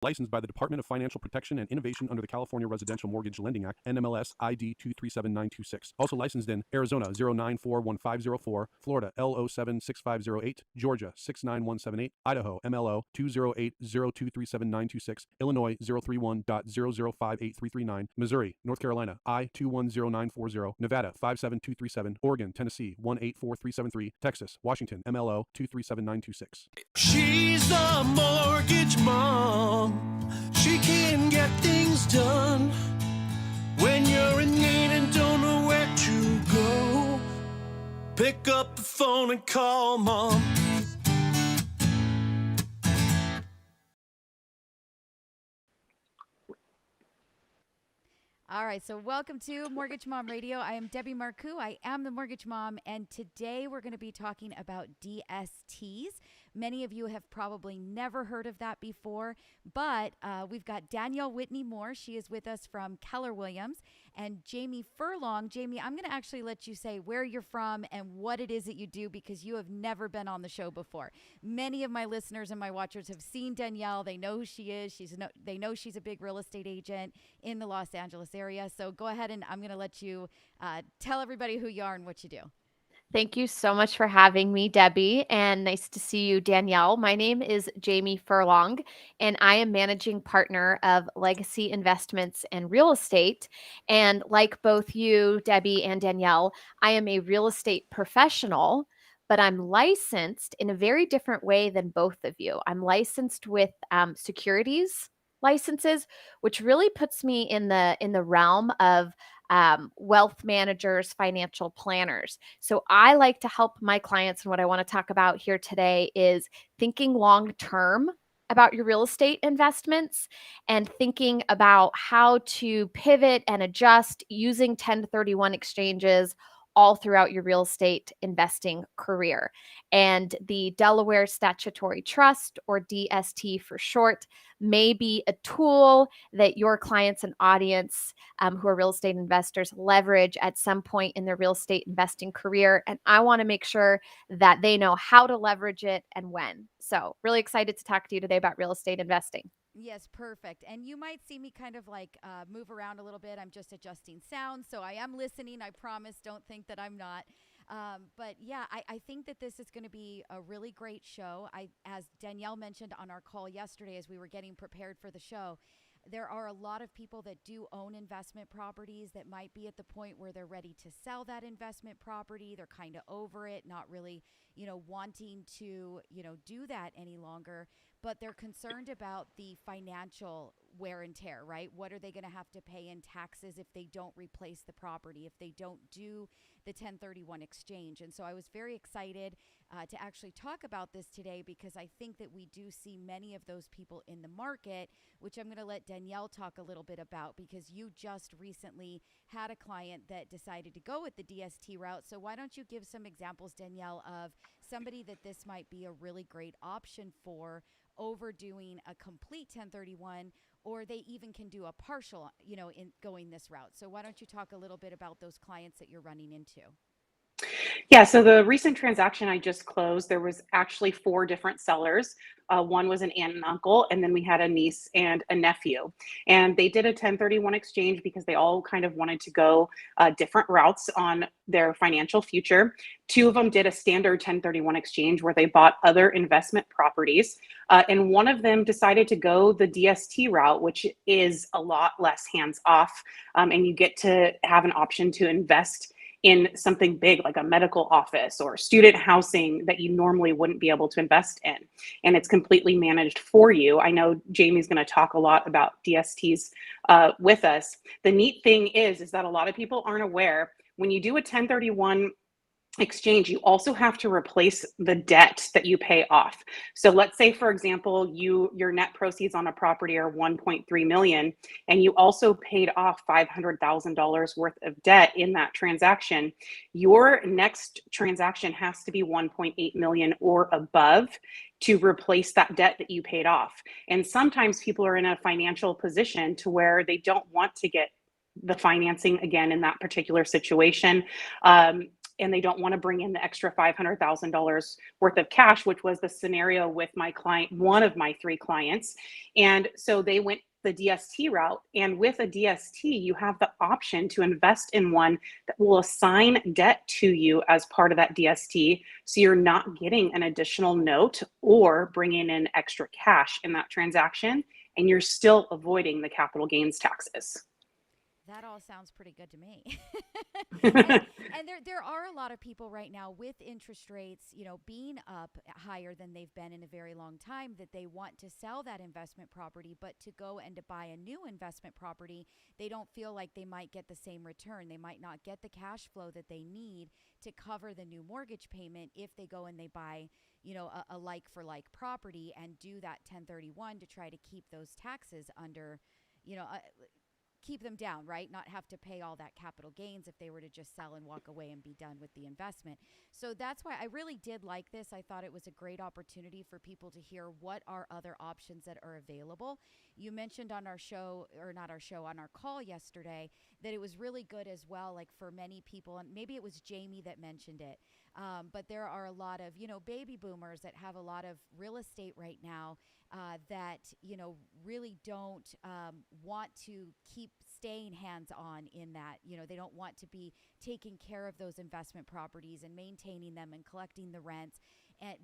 Licensed by the Department of Financial Protection and Innovation under the California Residential Mortgage Lending Act, NMLS ID 237926. Also licensed in Arizona 0941504, Florida L076508, Georgia 69178, Idaho MLO 208023796, Illinois 031.0058339, Missouri, North Carolina I210940, Nevada 57237, Oregon, Tennessee 184373, Texas, Washington MLO 237926. She's a mortgage mom. She can get things done when you're in need and don't know where to go. Pick up the phone and call mom. All right, so welcome to Mortgage Mom Radio. I am Debbie Marcoux. I am the Mortgage Mom, and today we're going to be talking about DSTs. Many of you have probably never heard of that before, but we've got Danielle Whitney-Moore. She is with us from Keller Williams, and Jamie Furlong. Jamie, I'm going to actually let you say where you're from and what it is that you do, because you have never been on the show before. Many of my listeners and my watchers have seen Danielle. They know who she is. They know she's a big real estate agent in the Los Angeles area. So go ahead, and I'm going to let you tell everybody who you are and what you do. Thank you so much for having me, Debbie, and nice to see you, Danielle. My name is Jamie Furlong, and I am managing partner of Legacy Investments and Real Estate. And like both you, Debbie, and Danielle, I am a real estate professional, but I'm licensed in a very different way than both of you. I'm licensed with securities licenses, which really puts me in the realm of wealth managers, financial planners. So I like to help my clients. And what I want to talk about here today is thinking long term about your real estate investments and thinking about how to pivot and adjust using 1031 exchanges all throughout your real estate investing career. And the Delaware Statutory Trust, or DST for short, may be a tool that your clients and audience who are real estate investors leverage at some point in their real estate investing career. And I want to make sure that they know how to leverage it and when. So really excited to talk to you today about real estate investing. Yes, perfect. And you might see me kind of like move around a little bit. I'm just adjusting sound. So I am listening. I promise. Don't think that I'm not. But yeah, I think that this is going to be a really great show. As Danielle mentioned on our call yesterday, as we were getting prepared for the show, there are a lot of people that do own investment properties that might be at the point where they're ready to sell that investment property. They're kind of over it, not really, wanting to, do that any longer. But they're concerned about the financial wear and tear, right? What are they going to have to pay in taxes if they don't replace the property, if they don't do the 1031 exchange? And so I was very excited to actually talk about this today, because I think that we do see many of those people in the market, which I'm going to let Danielle talk a little bit about, because you just recently had a client that decided to go with the DST route. So why don't you give some examples, Danielle, of somebody that this might be a really great option for, overdoing a complete 1031, or they even can do a partial, in going this route. So why don't you talk a little bit about those clients that you're running into? Yeah, so the recent transaction I just closed, there was actually 4 different sellers. One was an aunt and uncle, and then we had a niece and a nephew. And they did a 1031 exchange because they all kind of wanted to go different routes on their financial future. 2 of them did a standard 1031 exchange where they bought other investment properties. And one of them decided to go the DST route, which is a lot less hands-off. And you get to have an option to invest in something big like a medical office or student housing that you normally wouldn't be able to invest in. And it's completely managed for you. I know Jamie's going to talk a lot about DSTs with us. The neat thing is that a lot of people aren't aware, when you do a 1031 exchange, you also have to replace the debt that you pay off. So let's say, for example, your net proceeds on a property are 1.3 million, and you also paid off $500,000 worth of debt in that transaction. Your next transaction has to be 1.8 million or above to replace that debt that you paid off. And sometimes people are in a financial position to where they don't want to get the financing again in that particular situation. and they don't want to bring in the extra $500,000 worth of cash, which was the scenario with my client, one of my 3 clients. And so they went the DST route. And with a DST, you have the option to invest in one that will assign debt to you as part of that DST. So you're not getting an additional note or bringing in extra cash in that transaction, and you're still avoiding the capital gains taxes. That all sounds pretty good to me. and there are a lot of people right now with interest rates, being up higher than they've been in a very long time, that they want to sell that investment property, but to go and to buy a new investment property, they don't feel like they might get the same return. They might not get the cash flow that they need to cover the new mortgage payment if they go and they buy, a like for like property and do that 1031 to try to keep those taxes under, keep them down, right? Not have to pay all that capital gains if they were to just sell and walk away and be done with the investment. So that's why I really did like this. I thought it was a great opportunity for people to hear what are other options that are available. You mentioned on our show, or not our show, on our call yesterday, that it was really good as well, like for many people, and maybe it was Jamie that mentioned it, but there are a lot of, baby boomers that have a lot of real estate right now that, really don't want to keep staying hands-on in that. They don't want to be taking care of those investment properties and maintaining them and collecting the rents.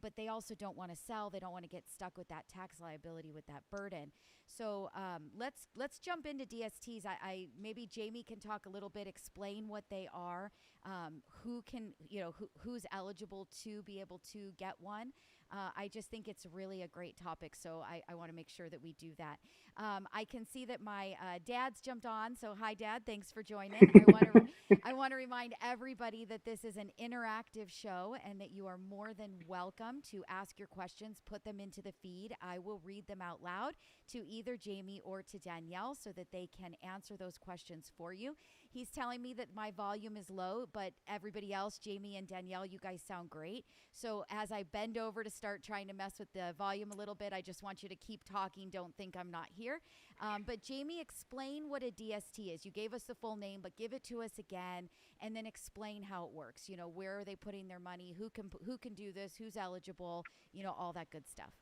But they also don't want to sell. They don't want to get stuck with that tax liability, with that burden. So let's jump into DSTs. I maybe Jamie can talk a little bit, explain what they are, who can, who's eligible to be able to get one. I just think it's really a great topic, so I want to make sure that we do that. I can see that my dad's jumped on, so hi, Dad. Thanks for joining. I want to remind everybody that this is an interactive show and that you are more than welcome to ask your questions, put them into the feed. I will read them out loud to either Jamie or to Danielle so that they can answer those questions for you. He's telling me that my volume is low, but everybody else, Jamie and Danielle, you guys sound great. So as I bend over to start trying to mess with the volume a little bit, I just want you to keep talking. Don't think I'm not here. But Jamie, explain what a DST is. You gave us the full name, but give it to us again, and then explain how it works. Where are they putting their money? Who can do this? Who's eligible? All that good stuff.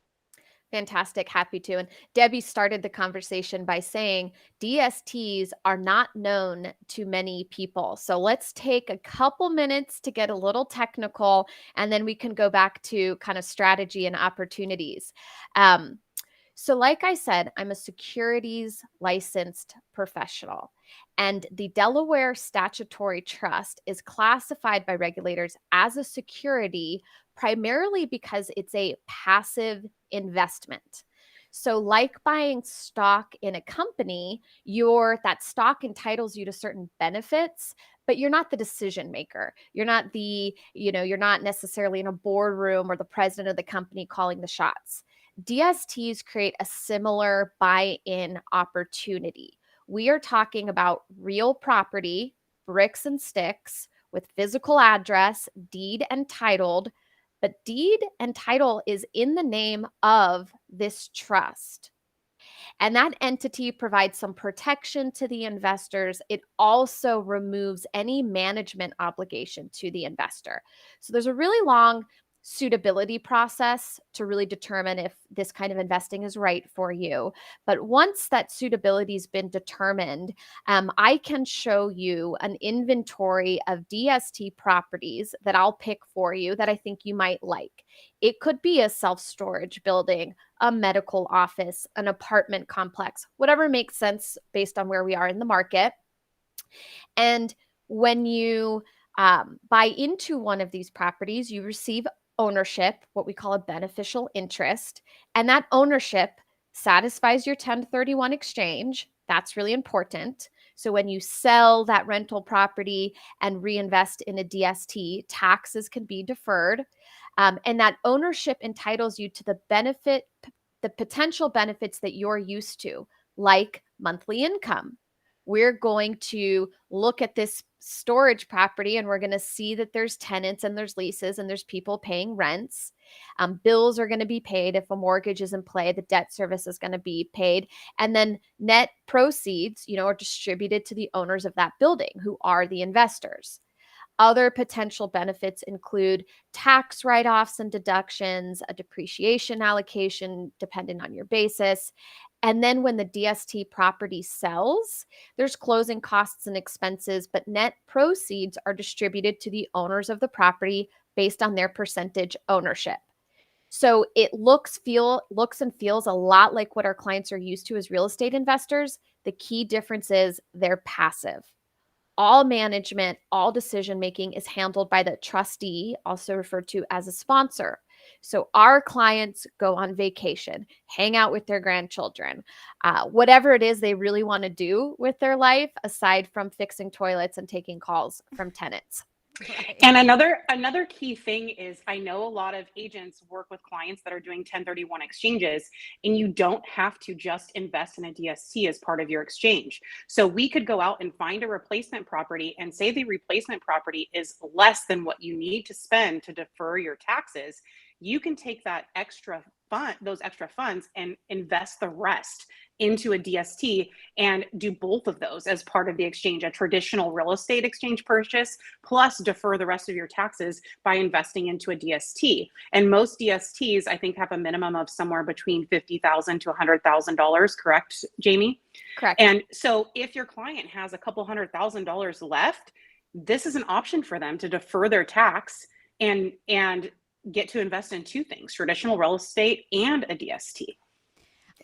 Fantastic. Happy to. And Debbie started the conversation by saying DSTs are not known to many people. So let's take a couple minutes to get a little technical, and then we can go back to kind of strategy and opportunities. So like I said, I'm a securities licensed professional, and the Delaware Statutory Trust is classified by regulators as a security primarily because it's a passive investment. So like buying stock in a company, that stock entitles you to certain benefits, but you're not the decision maker. You're not you're not necessarily in a boardroom or the president of the company calling the shots. DSTs create a similar buy-in opportunity. We are talking about real property, bricks and sticks, with physical address, deed and titled, but deed and title is in the name of this trust. And that entity provides some protection to the investors. It also removes any management obligation to the investor. So there's a really long suitability process to really determine if this kind of investing is right for you. But once that suitability has been determined, I can show you an inventory of DST properties that I'll pick for you that I think you might like. It could be a self-storage building, a medical office, an apartment complex, whatever makes sense based on where we are in the market. And when you buy into one of these properties, you receive ownership, what we call a beneficial interest, and that ownership satisfies your 1031 exchange. That's really important. So when you sell that rental property and reinvest in a DST, taxes can be deferred. And that ownership entitles you to the potential benefits that you're used to, like monthly income. We're going to look at this storage property and we're going to see that there's tenants and there's leases and there's people paying rents. Bills are going to be paid. If a mortgage is in play, the debt service is going to be paid. And then net proceeds, are distributed to the owners of that building who are the investors. Other potential benefits include tax write-offs and deductions, a depreciation allocation depending on your basis. And then when the DST property sells, there's closing costs and expenses, but net proceeds are distributed to the owners of the property based on their percentage ownership. So it looks and feels a lot like what our clients are used to as real estate investors. The key difference is they're passive. All management, all decision making is handled by the trustee, also referred to as a sponsor. So our clients go on vacation, hang out with their grandchildren, whatever it is they really want to do with their life, aside from fixing toilets and taking calls from tenants. Right. And another key thing is, I know a lot of agents work with clients that are doing 1031 exchanges, and you don't have to just invest in a DST as part of your exchange. So we could go out and find a replacement property, and say the replacement property is less than what you need to spend to defer your taxes. You can take those extra funds and invest the rest into a DST and do both of those as part of the exchange, a traditional real estate exchange purchase, plus defer the rest of your taxes by investing into a DST. And most DSTs, I think, have a minimum of somewhere between $50,000 to $100,000, correct, Jamie? Correct. And so if your client has a couple $100,000 left, this is an option for them to defer their tax and get to invest in two things: traditional real estate and a DST.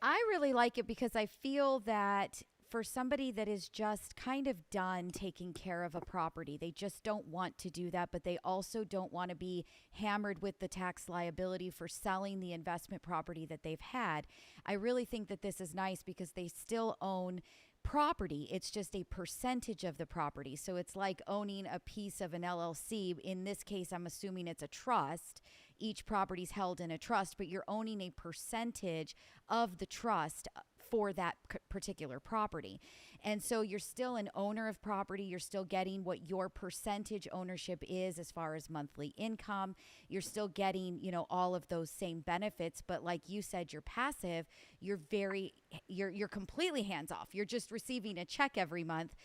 I really like it because I feel that for somebody that is just kind of done taking care of a property, they just don't want to do that, but they also don't want to be hammered with the tax liability for selling the investment property that they've had. I really think that this is nice because they still own property. It's just a percentage of the property. So it's like owning a piece of an LLC. In this case, I'm assuming it's a trust. Each property's held in a trust, but you're owning a percentage of the trust for that particular property. And so you're still an owner of property. You're still getting what your percentage ownership is as far as monthly income. You're still getting, all of those same benefits. But like you said, you're passive. You're completely hands off. You're just receiving a check every month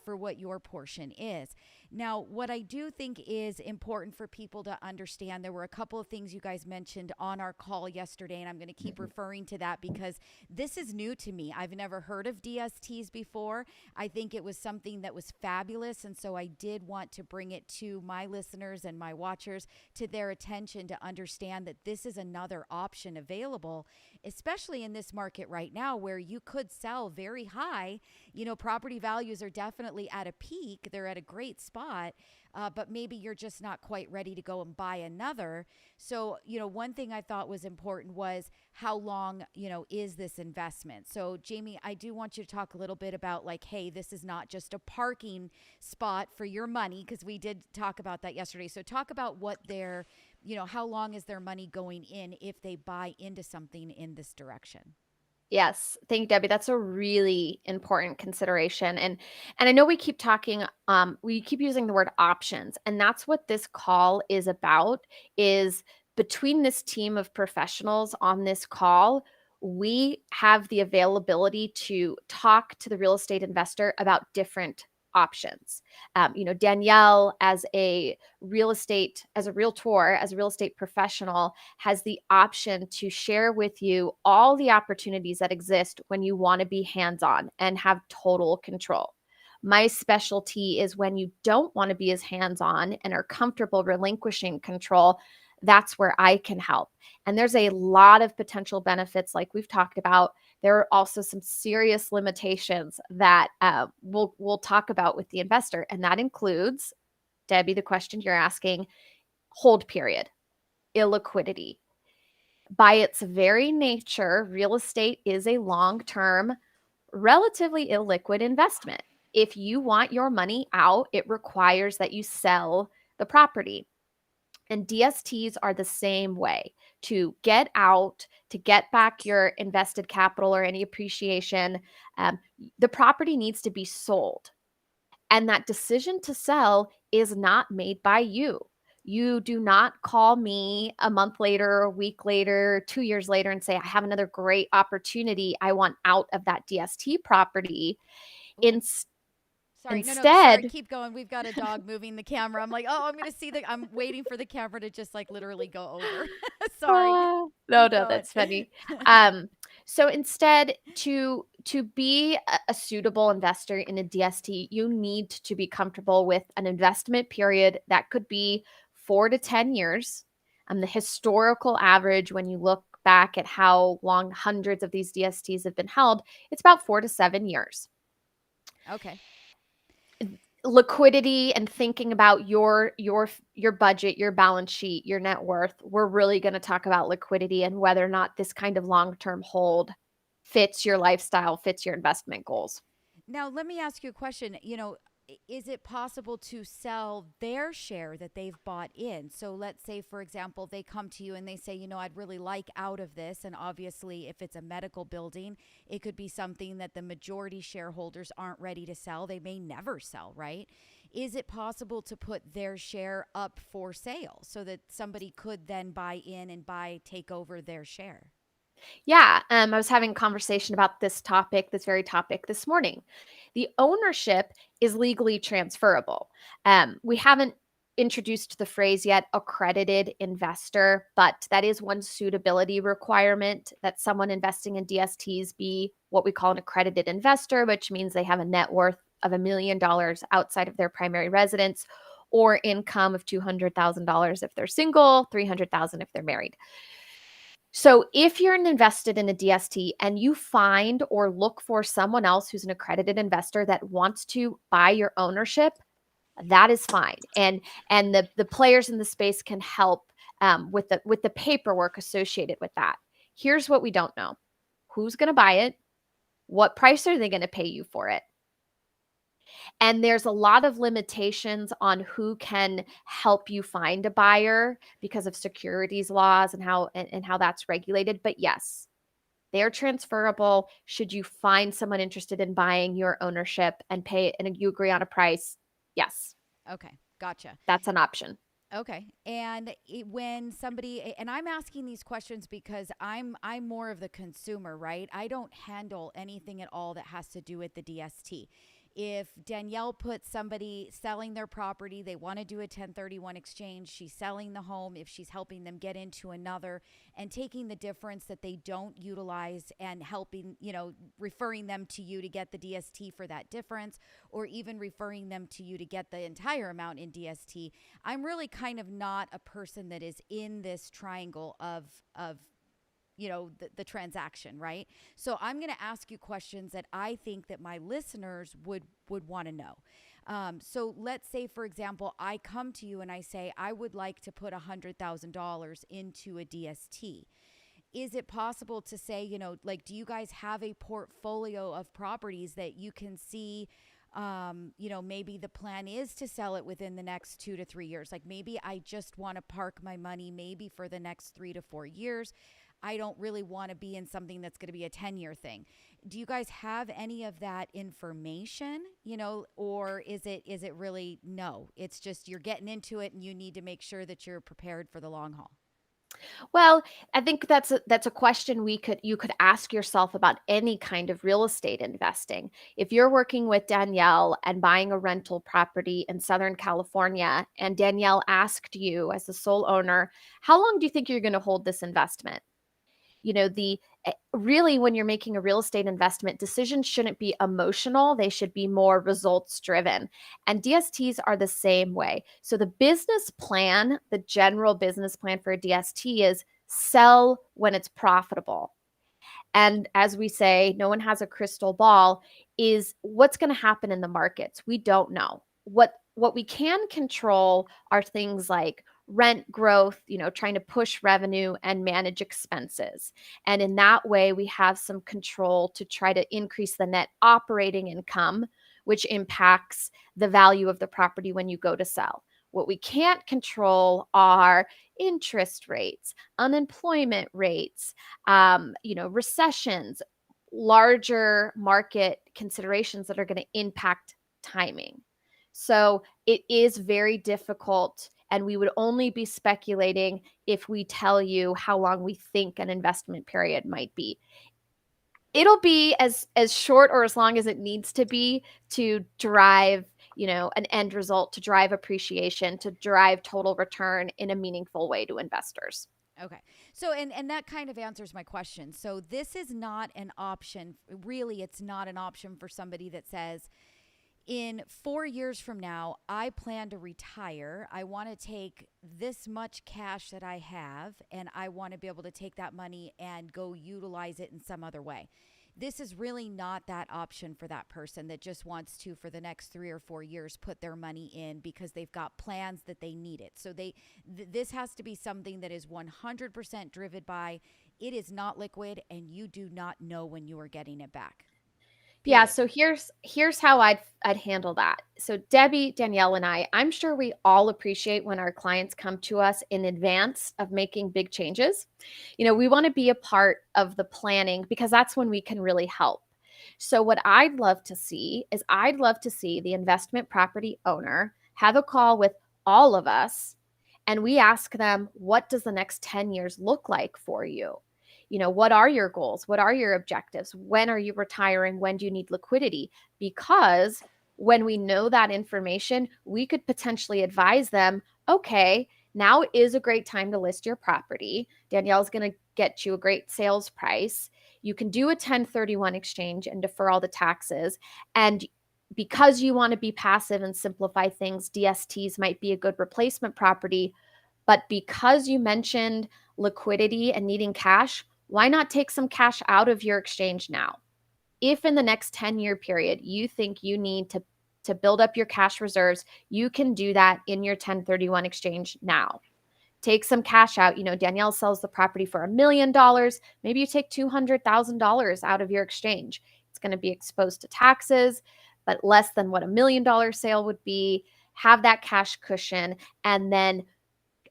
for what your portion is. Now, what I do think is important for people to understand, there were a couple of things you guys mentioned on our call yesterday, and I'm going to keep referring to that because this is new to me. I've never heard of DSTs before. I think it was something that was fabulous, and so I did want to bring it to my listeners and my watchers, to their attention, to understand that this is another option available, especially in this market right now where you could sell very high. Property values are definitely at a peak. They're at a great spot. But maybe you're just not quite ready to go and buy another. So, one thing I thought was important was how long, is this investment? So, Jamie, I do want you to talk a little bit about hey, this is not just a parking spot for your money, because we did talk about that yesterday. So talk about what their, how long is their money going in if they buy into something in this direction? Yes. Thank you, Debbie. That's a really important consideration. And I know we keep talking, we keep using the word options, and that's what this call is about, is between this team of professionals on this call, we have the availability to talk to the real estate investor about different options. Danielle, as a realtor, as a real estate professional, has the option to share with you all the opportunities that exist when you want to be hands-on and have total control. My specialty is when you don't want to be as hands-on and are comfortable relinquishing control. That's where I can help. And there's a lot of potential benefits, like we've talked about. There are also some serious limitations that we'll talk about with the investor. And that includes, Debbie, the question you're asking, hold period, illiquidity. By its very nature, real estate is a long-term, relatively illiquid investment. If you want your money out, it requires that you sell the property. And DSTs are the same way. To get out, to get back your invested capital or any appreciation, the property needs to be sold. And that decision to sell is not made by you. You do not call me a month later, a week later, 2 years later and say, I have another great opportunity. I want out of that DST property. Sorry, no, sorry. Instead, Keep going. We've got a dog moving the camera. I'm like, oh, I'm gonna see I'm waiting for the camera to just like literally go over. Sorry. no, Keep going. that's funny. So instead, to be a suitable investor in a DST, you need to be comfortable with an investment period that could be 4 to 10 years. The historical average, when you look back at how long hundreds of these DSTs have been held, it's about 4 to 7 years. Okay. Liquidity and thinking about your budget, your balance sheet, your net worth. We're really going to talk about liquidity and whether or not this kind of long-term hold fits your lifestyle, fits your investment goals. Now, let me ask you a question. Is it possible to sell their share that they've bought in? So let's say, for example, they come to you and they say, I'd really like out of this. And obviously, if it's a medical building, it could be something that the majority shareholders aren't ready to sell. They may never sell, right? Is it possible to put their share up for sale so that somebody could then buy in and take over their share? Yeah, I was having a conversation about this very topic this morning. The ownership is legally transferable. We haven't introduced the phrase yet, accredited investor, but that is one suitability requirement, that someone investing in DSTs be what we call an accredited investor, which means they have a net worth of $1 million outside of their primary residence, or income of $200,000 if they're single, $300,000 if they're married. So if you're invested in a DST and you find or look for someone else who's an accredited investor that wants to buy your ownership, that is fine. And the players in the space can help with the paperwork associated with that. Here's what we don't know. Who's going to buy it? What price are they going to pay you for it? And there's a lot of limitations on who can help you find a buyer because of securities laws and how that's regulated. But yes, they're transferable. Should you find someone interested in buying your ownership and you agree on a price? Yes. Okay. Gotcha. That's an option. Okay. And when somebody, and I'm asking these questions because I'm more of the consumer, right? I don't handle anything at all that has to do with the DST. If Danielle puts somebody selling their property, they want to do a 1031 exchange, she's selling the home, if she's helping them get into another and taking the difference that they don't utilize and helping, referring them to you to get the DST for that difference, or even referring them to you to get the entire amount in DST, I'm really kind of not a person that is in this triangle of the transaction, right? So I'm going to ask you questions that I think that my listeners would want to know. So let's say, for example, I come to you and I say, I would like to put $100,000 into a DST. Is it possible to say, do you guys have a portfolio of properties that you can see, maybe the plan is to sell it within the next 2 to 3 years. Like maybe I just want to park my money maybe for the next 3 to 4 years. I don't really want to be in something that's going to be a 10-year thing. Do you guys have any of that information, or is it really no? It's just you're getting into it and you need to make sure that you're prepared for the long haul. Well, I think that's a question you could ask yourself about any kind of real estate investing. If you're working with Danielle and buying a rental property in Southern California, and Danielle asked you as the sole owner, how long do you think you're going to hold this investment? Really, when you're making a real estate investment, decisions shouldn't be emotional. They should be more results driven. And DSTs are the same way. So the general business plan for a DST is sell when it's profitable. And as we say, no one has a crystal ball, is what's going to happen in the markets. We don't know. What we can control are things like rent growth, trying to push revenue and manage expenses. And in that way, we have some control to try to increase the net operating income, which impacts the value of the property when you go to sell. What we can't control are interest rates, unemployment rates, recessions, larger market considerations that are going to impact timing. So it is very difficult, and we would only be speculating if we tell you how long we think an investment period might be. It'll be as short or as long as it needs to be to drive, an end result, to drive appreciation, to drive total return in a meaningful way to investors. Okay. So, and that kind of answers my question. So this is not an option. Really, it's not an option for somebody that says, in 4 years from now, I plan to retire. I want to take this much cash that I have, and I want to be able to take that money and go utilize it in some other way. This is really not that option for that person that just wants to, for the next 3 or 4 years, put their money in because they've got plans that they need it. So this has to be something that is 100% driven by, it is not liquid and you do not know when you are getting it back. Yeah, so here's how I'd handle that. So Debbie, Danielle, and I'm sure we all appreciate when our clients come to us in advance of making big changes. We want to be a part of the planning because that's when we can really help. So what I'd love to see is the investment property owner have a call with all of us, and we ask them, what does the next 10 years look like for you? What are your goals? What are your objectives? When are you retiring? When do you need liquidity? Because when we know that information, we could potentially advise them, okay, now is a great time to list your property. Danielle's going to get you a great sales price. You can do a 1031 exchange and defer all the taxes. And because you want to be passive and simplify things, DSTs might be a good replacement property. But because you mentioned liquidity and needing cash, why not take some cash out of your exchange now? If in the next 10-year period you think you need to build up your cash reserves, you can do that in your 1031 exchange now. Take some cash out. Danielle sells the property for $1 million. Maybe you take $200,000 out of your exchange. It's going to be exposed to taxes, but less than what $1 million sale would be. Have that cash cushion, and then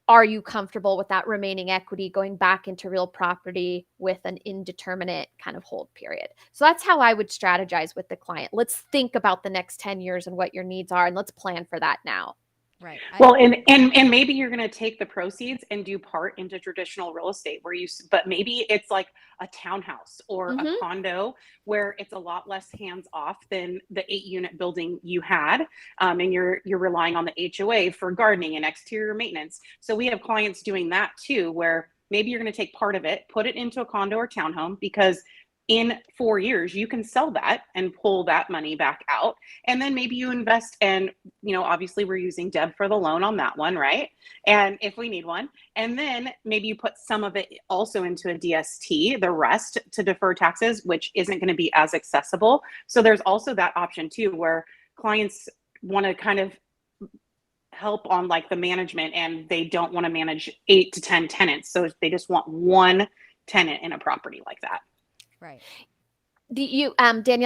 are you comfortable with that remaining equity going back into real property with an indeterminate kind of hold period? So that's how I would strategize with the client. Let's think about the next 10 years and what your needs are, and let's plan for that now. Right. Well, and maybe you're going to take the proceeds and do part into traditional real estate but maybe it's like a townhouse or a condo where it's a lot less hands off than the 8-unit building you had. And you're relying on the HOA for gardening and exterior maintenance. So we have clients doing that too, where maybe you're going to take part of it, put it into a condo or townhome, because in 4 years, you can sell that and pull that money back out. And then maybe you invest, and, obviously we're using Deb for the loan on that one, right? And if we need one, and then maybe you put some of it also into a DST, the rest to defer taxes, which isn't going to be as accessible. So there's also that option too, where clients want to kind of help on like the management, and they don't want to manage 8 to 10 tenants. So they just want one tenant in a property like that. Right. Danielle,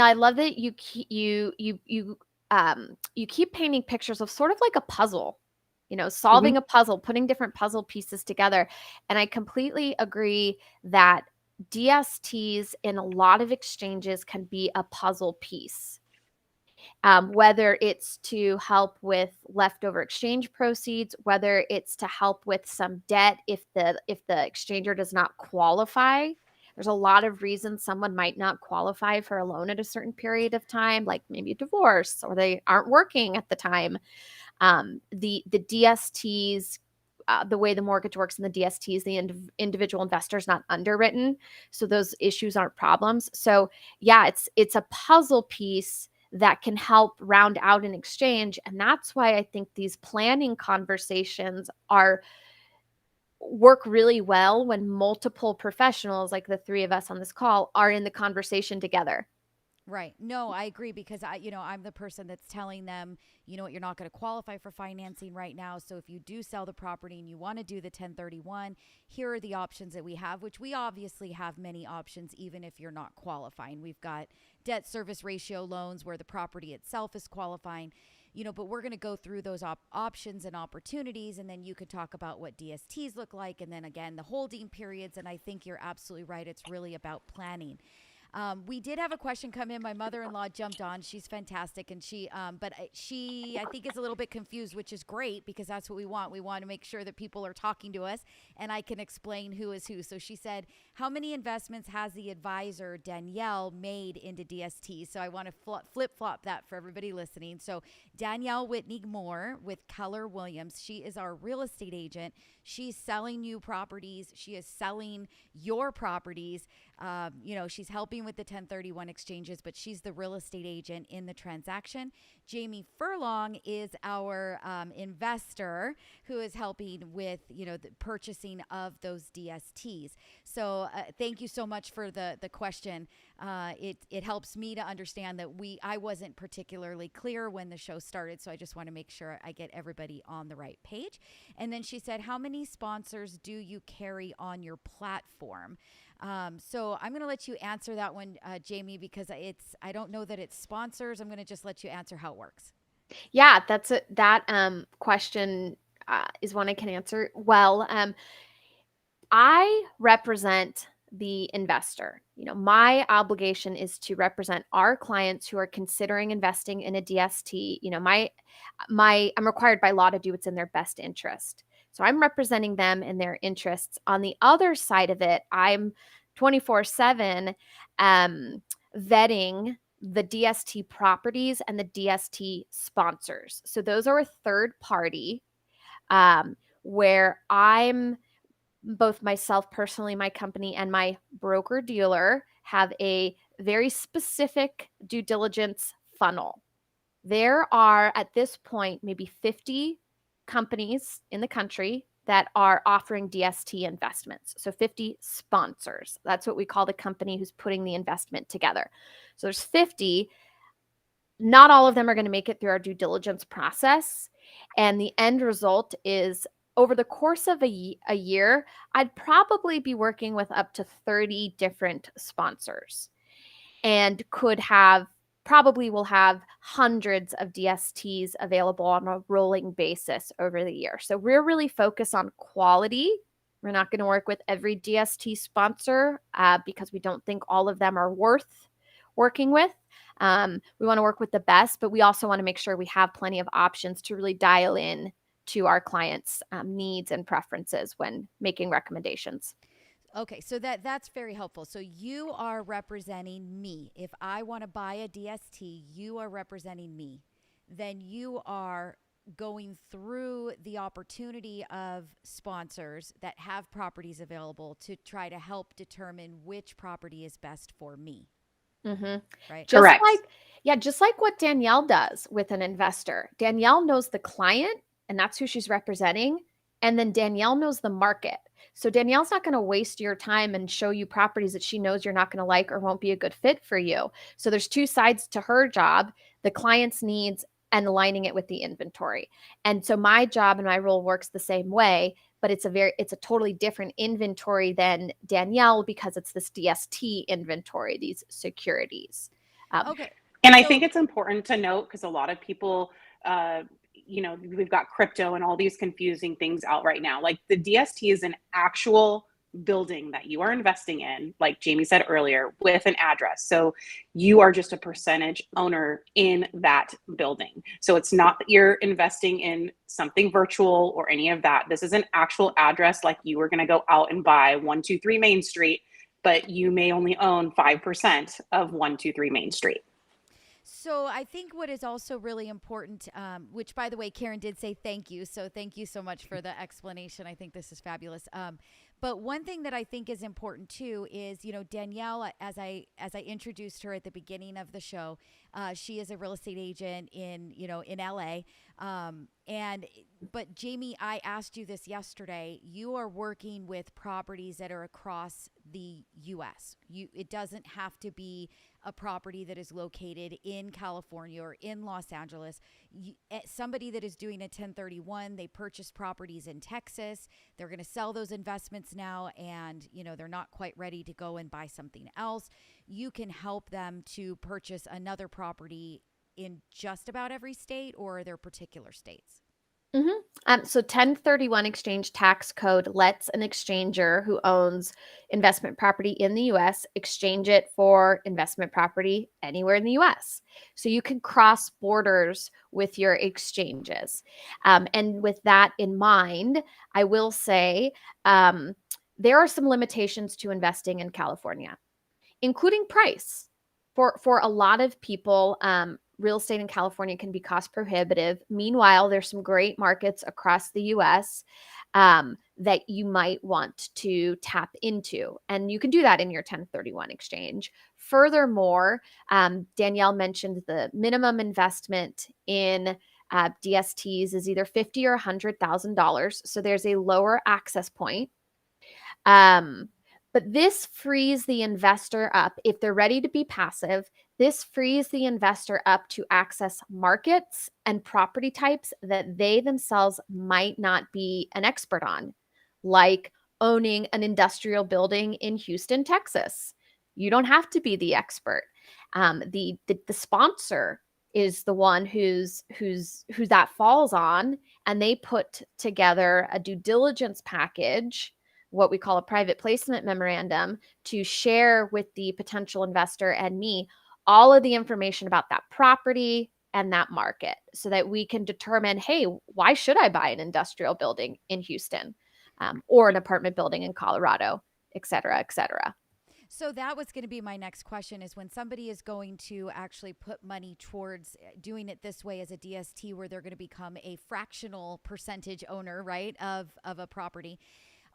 I love that you keep painting pictures of sort of like a puzzle, solving a puzzle, putting different puzzle pieces together. And I completely agree that DSTs in a lot of exchanges can be a puzzle piece. Whether it's to help with leftover exchange proceeds, whether it's to help with some debt if the exchanger does not qualify. There's a lot of reasons someone might not qualify for a loan at a certain period of time, like maybe a divorce, or they aren't working at the time. The DSTs, the way the mortgage works in the DSTs, the individual investor is not underwritten, so those issues aren't problems. So yeah, it's a puzzle piece that can help round out an exchange, and that's why I think these planning conversations work really well when multiple professionals, like the three of us on this call, are in the conversation together. Right. No, I agree, because I'm the person that's telling them, you're not going to qualify for financing right now. So if you do sell the property and you want to do the 1031, here are the options that we have, which we obviously have many options, even if you're not qualifying. We've got debt service ratio loans where the property itself is qualifying. But we're going to go through those options and opportunities, and then you could talk about what DSTs look like, and then again, the holding periods. And I think you're absolutely right. It's really about planning. We did have a question come in. My mother-in-law jumped on. She's fantastic, and she I think is a little bit confused, which is great because that's what we want. We want to make sure that people are talking to us, and I can explain who is who. So she said, "How many investments has the advisor Danielle made into DST?" So I want to flip-flop that for everybody listening. So Danielle Whitney-Moore with Keller Williams. She is our real estate agent. She's selling you properties. She is selling your properties. She's helping with the 1031 exchanges, but she's the real estate agent in the transaction. Jamie Furlong is our investor who is helping with, the purchasing of those DSTs. So thank you so much for the question. It helps me to understand that I wasn't particularly clear when the show started, so I just want to make sure I get everybody on the right page. And then she said, how many sponsors do you carry on your platform? So I'm going to let you answer that one, Jamie, because I don't know that it's sponsors. I'm going to just let you answer how it works. Yeah, that question is one I can answer. Well, I represent the investor. My obligation is to represent our clients who are considering investing in a DST. I'm required by law to do what's in their best interest. So I'm representing them and their interests. On the other side of it, I'm 24/7 vetting the DST properties and the DST sponsors. So those are a third party where I'm both myself personally, my company, and my broker dealer have a very specific due diligence funnel. There are at this point maybe 50 companies in the country that are offering DST investments. So 50 sponsors. That's what we call the company who's putting the investment together. So there's 50. Not all of them are going to make it through our due diligence process. And the end result is over the course of a year, I'd probably be working with up to 30 different sponsors and probably will have hundreds of DSTs available on a rolling basis over the year. So we're really focused on quality. We're not going to work with every DST sponsor because we don't think all of them are worth working with. We want to work with the best, but we also want to make sure we have plenty of options to really dial in to our clients' needs and preferences when making recommendations. Okay, so that's very helpful. So you are representing me. If I want to buy a DST, you are representing me. Then you are going through the opportunity of sponsors that have properties available to try to help determine which property is best for me. Mm-hmm. Right? Correct. Just like what Danielle does with an investor. Danielle knows the client, and that's who she's representing. And then Danielle knows the market. So Danielle's not going to waste your time and show you properties that she knows you're not going to like or won't be a good fit for you. So there's two sides to her job, the client's needs and aligning it with the inventory. And so my job and my role works the same way, but it's a totally different inventory than Danielle because it's this DST inventory, these securities. Okay. And I think it's important to note, because a lot of people, we've got crypto and all these confusing things out right now. Like the DST is an actual building that you are investing in, like Jamie said earlier, with an address. So you are just a percentage owner in that building. So it's not that you're investing in something virtual or any of that. This is an actual address, like you were going to go out and buy 123 Main Street, but you may only own 5% of 123 Main Street. So I think what is also really important, which by the way, Karen did say thank you. So thank you so much for the explanation. I think this is fabulous. But one thing that I think is important too is, Danielle, as I introduced her at the beginning of the show, she is a real estate agent in LA. But Jamie, I asked you this yesterday. You are working with properties that are across the U.S. It doesn't have to be a property that is located in California or in Los Angeles. Somebody that is doing a 1031, they purchase properties in Texas. They're going to sell those investments now, and they're not quite ready to go and buy something else. You can help them to purchase another property in just about every state, or are there particular states? So 1031 exchange tax code lets an exchanger who owns investment property in the US exchange it for investment property anywhere in the US. So you can cross borders with your exchanges. And with that in mind, I will say there are some limitations to investing in California, including price. For a lot of people, real estate in California can be cost prohibitive. Meanwhile, there's some great markets across the US that you might want to tap into. And you can do that in your 1031 exchange. Furthermore, Danielle mentioned the minimum investment in DSTs is either $50,000 or $100,000. So there's a lower access point. But this frees the investor up. If they're ready to be passive, this frees the investor up to access markets and property types that they themselves might not be an expert on, like owning an industrial building in Houston, Texas. You don't have to be the expert. The sponsor is the one who's that falls on, and they put together a due diligence package, what we call a private placement memorandum, to share with the potential investor and me all of the information about that property and that market so that we can determine, hey, why should I buy an industrial building in Houston or an apartment building in Colorado, et cetera, et cetera. So that was going to be my next question, is when somebody is going to actually put money towards doing it this way as a DST, where they're going to become a fractional percentage owner, right, of a property.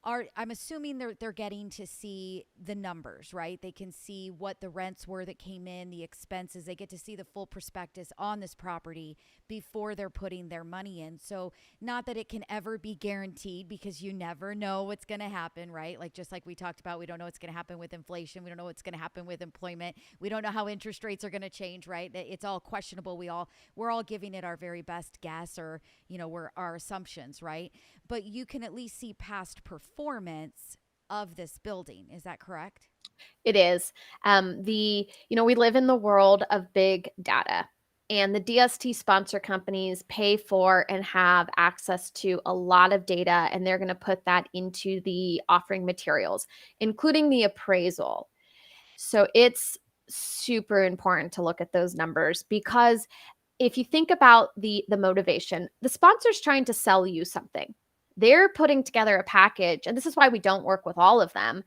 I'm assuming they're getting to see the numbers, right? They can see what the rents were that came in, the expenses. They get to see the full prospectus on this property before they're putting their money in. So not that it can ever be guaranteed, because you never know what's going to happen, right? Like, just like we talked about, we don't know what's going to happen with inflation. We don't know what's going to happen with employment. We don't know how interest rates are going to change, right? It's all questionable. We're all giving it our very best guess, or, we're our assumptions, right? But you can at least see past performance of this building. Is that correct? It is. We live in the world of big data, and the DST sponsor companies pay for and have access to a lot of data, and they're going to put that into the offering materials, including the appraisal. So it's super important to look at those numbers, because if you think about the motivation, the sponsor's trying to sell you something. They're putting together a package, and this is why we don't work with all of them.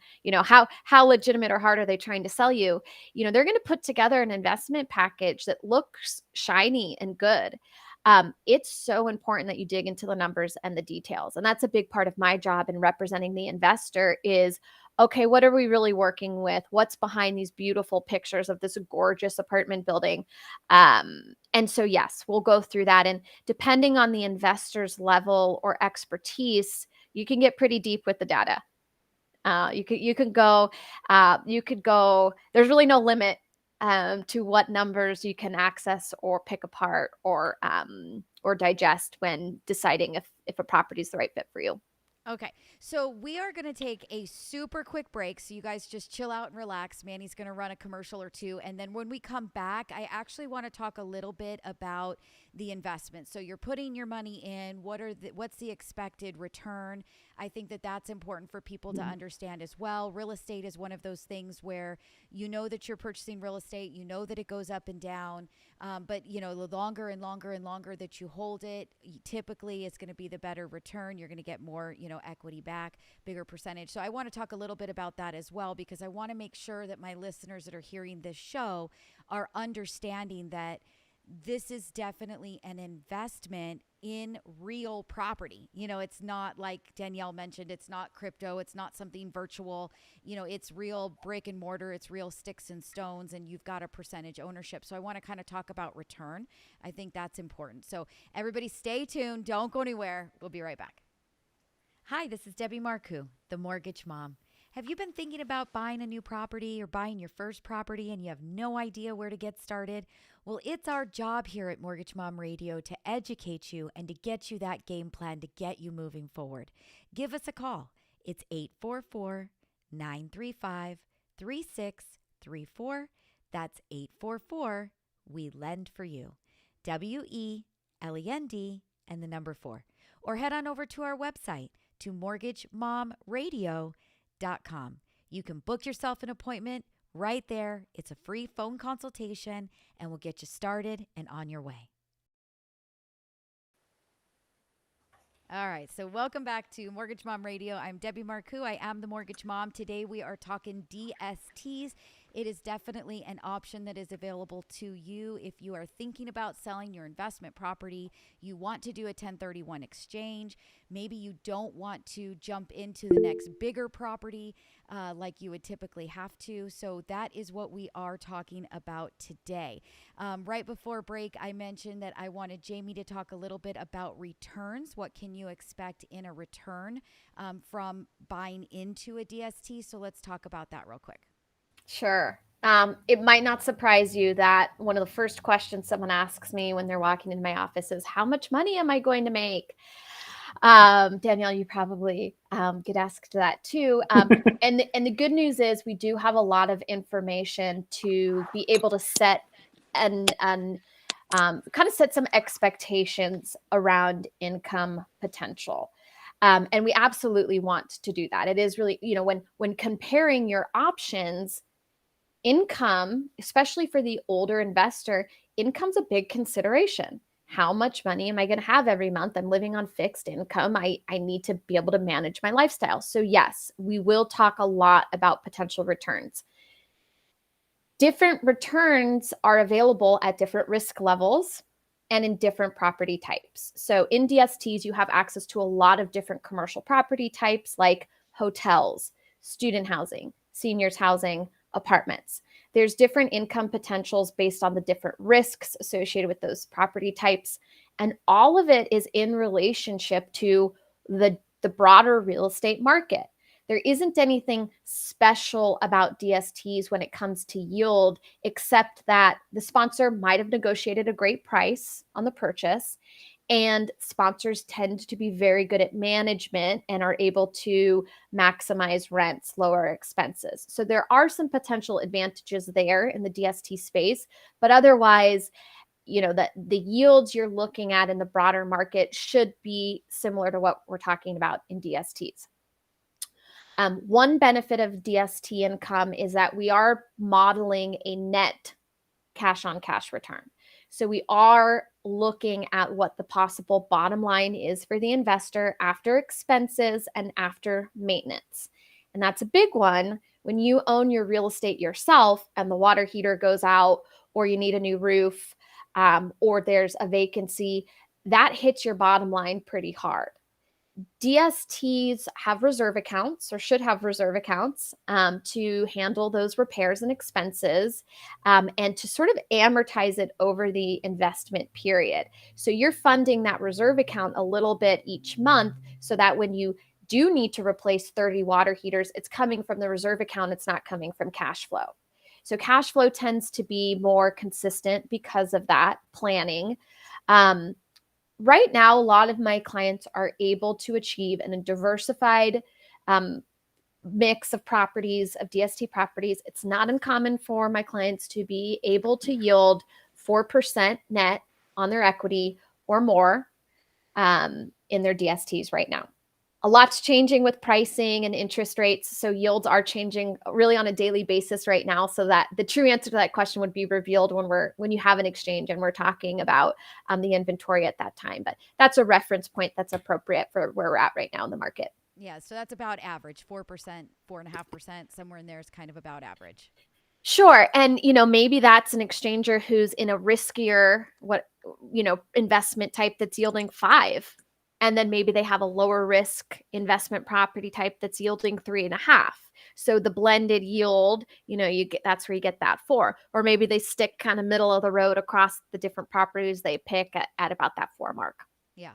How legitimate or hard are they trying to sell you? They're going to put together an investment package that looks shiny and good. It's so important that you dig into the numbers and the details. And that's a big part of my job in representing the investor is, okay, what are we really working with? What's behind these beautiful pictures of this gorgeous apartment building? And so, yes, we'll go through that. And depending on the investor's level or expertise, you can get pretty deep with the data. You could go, there's really no limit to what numbers you can access or pick apart or digest when deciding if a property is the right fit for you. Okay, so we are going to take a super quick break, so you guys just chill out and relax. Manny's going to run a commercial or two, and then when we come back, I actually want to talk a little bit about the investment. So you're putting your money in. What's the expected return? I think that's important for people to understand as well. Real estate is one of those things where that you're purchasing real estate, that it goes up and down, but the longer and longer and longer that you hold it, typically it's going to be the better return. You're going to get more, equity back, bigger percentage. So I want to talk a little bit about that as well, because I want to make sure that my listeners that are hearing this show are understanding that this is definitely an investment in real property. It's not like Danielle mentioned, it's not crypto, it's not something virtual, it's real brick and mortar, it's real sticks and stones, and you've got a percentage ownership. So I want to kind of talk about return. I think that's important. So everybody stay tuned. Don't go anywhere. We'll be right back. Hi, this is Debbie Marcoux, the Mortgage Mom. Have you been thinking about buying a new property or buying your first property and you have no idea where to get started? Well, it's our job here at Mortgage Mom Radio to educate you and to get you that game plan to get you moving forward. Give us a call. It's 844-935-3634. That's 844-WE-LEND for you. WELEND and the number 4. or head on over to our website to mortgagemomradio.com. You can book yourself an appointment right there. It's a free phone consultation, and we'll get you started and on your way. All right, so welcome back to Mortgage Mom Radio. I'm Debbie Marcoux. I am the Mortgage Mom. Today we are talking DSTs. It is definitely an option that is available to you if you are thinking about selling your investment property. You want to do a 1031 exchange. Maybe you don't want to jump into the next bigger property like you would typically have to. So that is what we are talking about today. Right before break, I mentioned that I wanted Jamie to talk a little bit about returns. What can you expect in a return from buying into a DST? So let's talk about that real quick. Sure. It might not surprise you that one of the first questions someone asks me when they're walking into my office is, how much money am I going to make? Danielle, you probably get asked that too. And the good news is we do have a lot of information to be able to set and kind of set some expectations around income potential. And we absolutely want to do that. It is really, when comparing your options, income, especially for the older investor, income's a big consideration. How much money am I going to have every month? I'm living on fixed income. I need to be able to manage my lifestyle. So yes, we will talk a lot about potential returns. Different returns are available at different risk levels and in different property types. So in DSTs, you have access to a lot of different commercial property types like hotels, student housing, seniors housing, apartments. There's different income potentials based on the different risks associated with those property types. And all of it is in relationship to the broader real estate market. There isn't anything special about DSTs when it comes to yield, except that the sponsor might have negotiated a great price on the purchase. And sponsors tend to be very good at management and are able to maximize rents, lower expenses. So there are some potential advantages there in the DST space, but otherwise, the yields you're looking at in the broader market should be similar to what we're talking about in DSTs. One benefit of DST income is that we are modeling a net cash on cash return. So we are looking at what the possible bottom line is for the investor after expenses and after maintenance. And that's a big one when you own your real estate yourself and the water heater goes out, or you need a new roof, or there's a vacancy. That hits your bottom line pretty hard. DSTs have reserve accounts, or should have reserve accounts, to handle those repairs and expenses, and to sort of amortize it over the investment period. So you're funding that reserve account a little bit each month so that when you do need to replace 30 water heaters, it's coming from the reserve account. It's not coming from cash flow. So cash flow tends to be more consistent because of that planning. Right now, a lot of my clients are able to achieve a diversified mix of properties, of DST properties. It's not uncommon for my clients to be able to yield 4% net on their equity or more in their DSTs right now. A lot's changing with pricing and interest rates, so yields are changing really on a daily basis right now. So that the true answer to that question would be revealed when you have an exchange and we're talking about the inventory at that time. But that's a reference point that's appropriate for where we're at right now in the market. Yeah, so that's about average. 4%, 4.5%, somewhere in there is kind of about average. Sure. And, maybe that's an exchanger who's in a riskier, investment type that's yielding 5. And then maybe they have a lower risk investment property type that's yielding 3.5. So the blended yield, that's where you get that 4. Or maybe they stick kind of middle of the road across the different properties they pick at about that 4 mark. Yeah.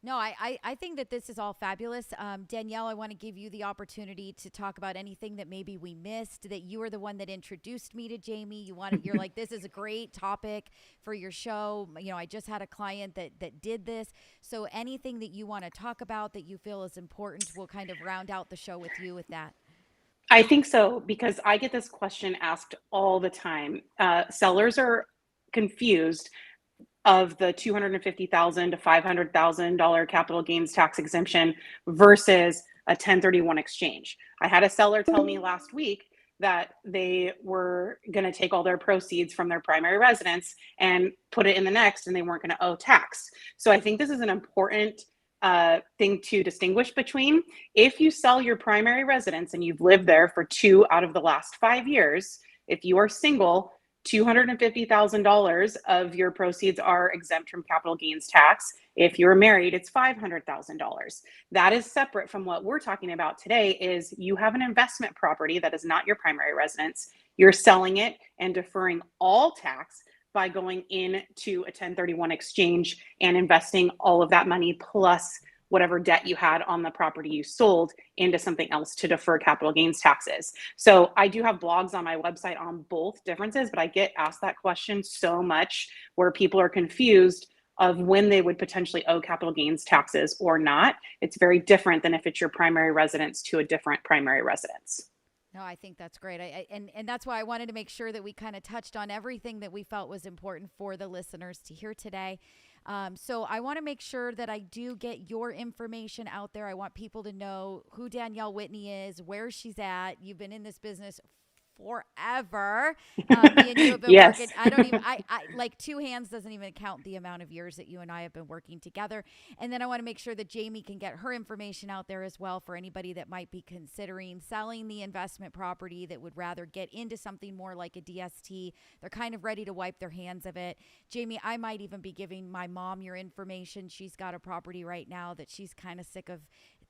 No, I think that this is all fabulous. Danielle, I want to give you the opportunity to talk about anything that maybe we missed, that you were the one that introduced me to Jamie. You're like, this is a great topic for your show. I just had a client that did this. So anything that you want to talk about that you feel is important, we'll kind of round out the show with you with that. I think so, because I get this question asked all the time. Sellers are confused. of the $250,000 to $500,000 capital gains tax exemption versus a 1031 exchange. I had a seller tell me last week that they were going to take all their proceeds from their primary residence and put it in the next, and they weren't going to owe tax. So I think this is an important thing to distinguish between. If you sell your primary residence and you've lived there for 2 out of the last 5 years, if you are single, $250,000 of your proceeds are exempt from capital gains tax. If you're married, it's $500,000. That is separate from what we're talking about today. Is you have an investment property that is not your primary residence. You're selling it and deferring all tax by going into a 1031 exchange and investing all of that money plus whatever debt you had on the property you sold into something else to defer capital gains taxes. So I do have blogs on my website on both differences, but I get asked that question so much where people are confused of when they would potentially owe capital gains taxes or not. It's very different than if it's your primary residence to a different primary residence. No, I think that's great. And that's why I wanted to make sure that we kind of touched on everything that we felt was important for the listeners to hear today. So I want to make sure that I do get your information out there. I want people to know who Danielle Whitney is, where she's at. You've been in this business forever. Me and you have been Yes. working. I don't even, I like 2 hands doesn't even count the amount of years that you and I have been working together. And then I want to make sure that Jamie can get her information out there as well for anybody that might be considering selling the investment property that would rather get into something more like a DST. They're kind of ready to wipe their hands of it. Jamie, I might even be giving my mom your information. She's got a property right now that she's kind of sick of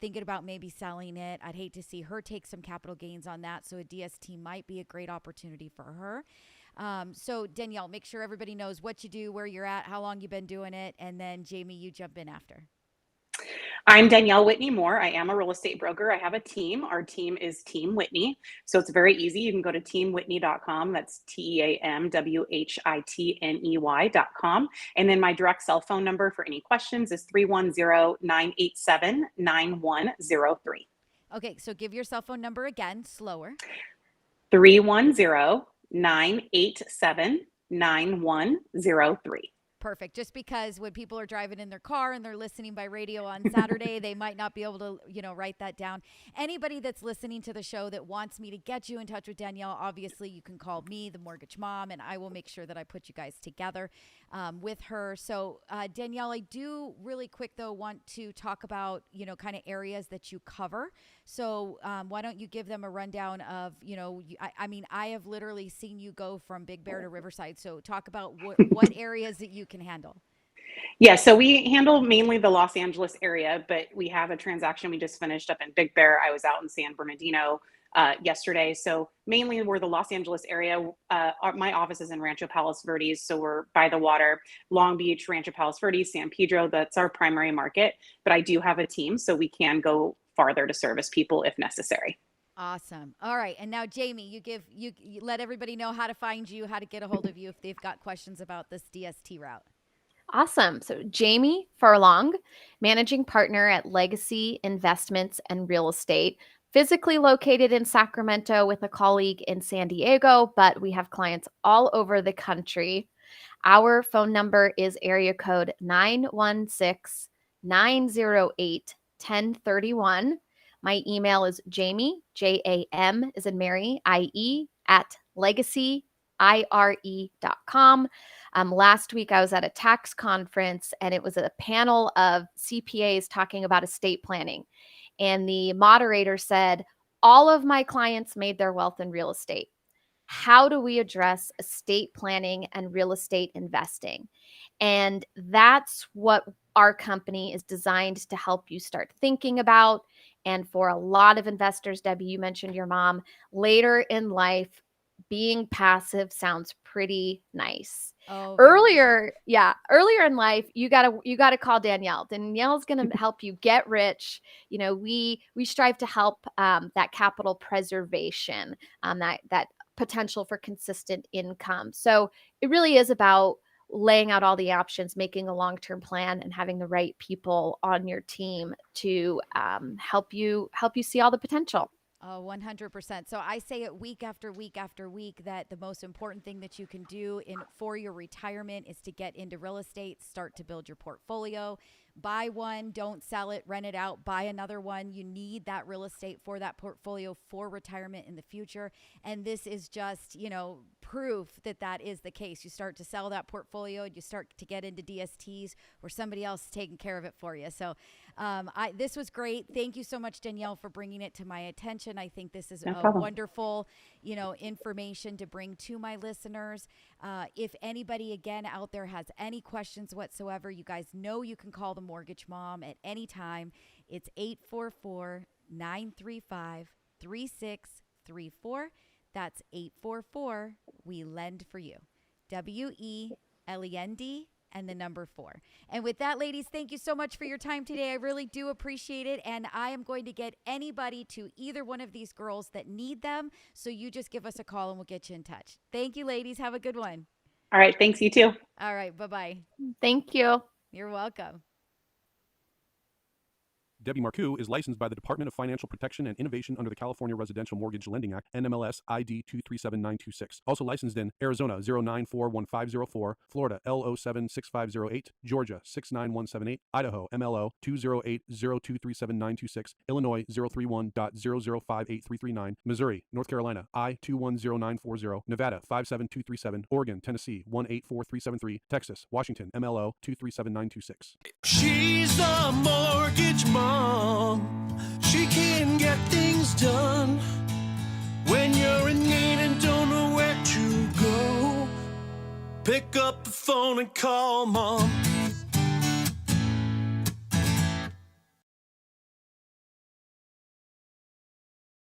thinking about maybe selling it. I'd hate to see her take some capital gains on that. So a DST might be a great opportunity for her. So Danielle, make sure everybody knows what you do, where you're at, how long you've been doing it. And then Jamie, you jump in after. I'm Danielle Whitney-Moore. I am a real estate broker. I have a team. Our team is Team Whitney. So it's very easy. You can go to teamwhitney.com. That's TEAMWHITNEY.com. And then my direct cell phone number for any questions is 310-987-9103. Okay, so give your cell phone number again, slower. 310-987-9103. Perfect. Just because when people are driving in their car and they're listening by radio on Saturday, they might not be able to, write that down. Anybody that's listening to the show that wants me to get you in touch with Danielle, obviously you can call me, the mortgage mom, and I will make sure that I put you guys together with her. So Danielle, I do really quick though want to talk about, kind of areas that you cover. So why don't you give them a rundown of, I have literally seen you go from Big Bear to Riverside. So talk about what areas that you can handle. Yeah, so we handle mainly the Los Angeles area, but we have a transaction we just finished up in Big Bear. I was out in San Bernardino yesterday. So mainly we're the Los Angeles area. My office is in Rancho Palos Verdes, so we're by the water. Long Beach, Rancho Palos Verdes, San Pedro, that's our primary market. But I do have a team, so we can go farther to service people if necessary. Awesome. All right. And now, Jamie, you let everybody know how to find you, how to get a hold of you if they've got questions about this DST route. Awesome. So Jamie Furlong, managing partner at Legacy Investments and Real Estate, physically located in Sacramento with a colleague in San Diego, but we have clients all over the country. Our phone number is area code 916-908-1031. My email is Jamie, JAM as in Mary, IE at legacyire.com. Last week, I was at a tax conference, and it was a panel of CPAs talking about estate planning. And the moderator said, all of my clients made their wealth in real estate. How do we address estate planning and real estate investing? And that's what our company is designed to help you start thinking about. And for a lot of investors, Debbie, you mentioned your mom, later in life, being passive sounds pretty nice. Oh, earlier in life, you gotta call Danielle. Danielle's gonna help you get rich. We strive to help that capital preservation, that potential for consistent income. So it really is about laying out all the options, making a long-term plan, and having the right people on your team to help you see all the potential. Oh, 100%. So I say it week after week after week that the most important thing that you can do for your retirement is to get into real estate, start to build your portfolio. Buy one, don't sell it, rent it out, buy another one. You need that real estate for that portfolio for retirement in the future. And this is just, proof that that is the case. You start to sell that portfolio and you start to get into DSTs where somebody else is taking care of it for you. So this was great. Thank you so much, Danielle, for bringing it to my attention. I think this is wonderful, information to bring to my listeners. If anybody, again, out there has any questions whatsoever, you guys know you can call the Mortgage Mom at any time. It's 844-935-3634. That's 844 We Lend for You. WELEND and the number 4. And with that, ladies, thank you so much for your time today. I really do appreciate it. And I am going to get anybody to either one of these girls that need them. So you just give us a call and we'll get you in touch. Thank you, ladies. Have a good one. All right. Thanks. You too. All right. Bye-bye. Thank you. You're welcome. Debbie Marcoux is licensed by the Department of Financial Protection and Innovation under the California Residential Mortgage Lending Act, NMLS ID 237926. Also licensed in Arizona 0941504, Florida L076508, Georgia 69178, Idaho MLO 208023796, Illinois 031.0058339, Missouri, North Carolina I210940, Nevada 57237, Oregon, Tennessee 184373, Texas, Washington MLO 237926. She's a mortgage mom. She can get things done when you're in need and don't know where to go. Pick up the phone and call Mom.